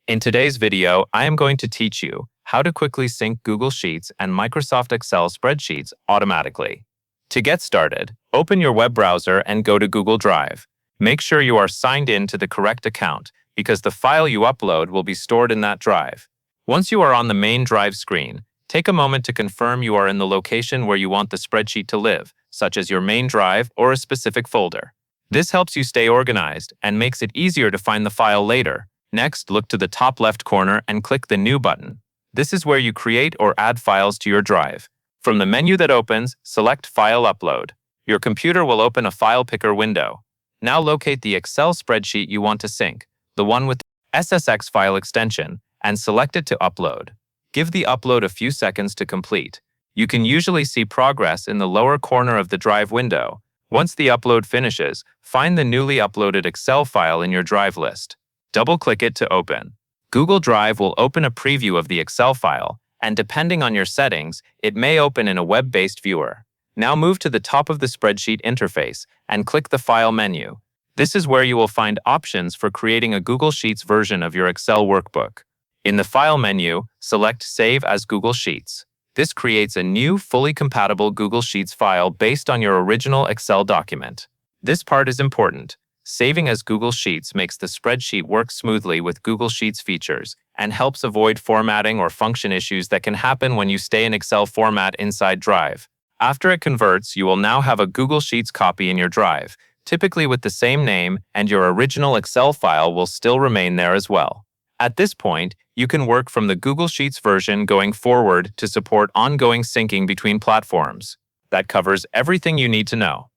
In today's video, I am going to teach you how to quickly sync Google Sheets and Microsoft Excel spreadsheets automatically. To get started, open your web browser and go to Google Drive. Make sure you are signed in to the correct account because the file you upload will be stored in that drive. Once you are on the main drive screen, take a moment to confirm you are in the location where you want the spreadsheet to live, such as your main drive or a specific folder. This helps you stay organized and makes it easier to find the file later. Next, look to the top left corner and click the New button. This is where you create or add files to your drive. From the menu that opens, select File Upload. Your computer will open a file picker window. Now locate the Excel spreadsheet you want to sync, the one with the SSX file extension, and select it to upload. Give the upload a few seconds to complete. You can usually see progress in the lower corner of the drive window. Once the upload finishes, find the newly uploaded Excel file in your drive list. Double-click it to open. Google Drive will open a preview of the Excel file, and depending on your settings, it may open in a web-based viewer. Now move to the top of the spreadsheet interface and click the File menu. This is where you will find options for creating a Google Sheets version of your Excel workbook. In the File menu, select Save as Google Sheets. This creates a new, fully compatible Google Sheets file based on your original Excel document. This part is important. Saving as Google Sheets makes the spreadsheet work smoothly with Google Sheets features and helps avoid formatting or function issues that can happen when you stay in Excel format inside Drive. After it converts, you will now have a Google Sheets copy in your drive, typically with the same name, and your original Excel file will still remain there as well. At this point, you can work from the Google Sheets version going forward to support ongoing syncing between platforms. That covers everything you need to know.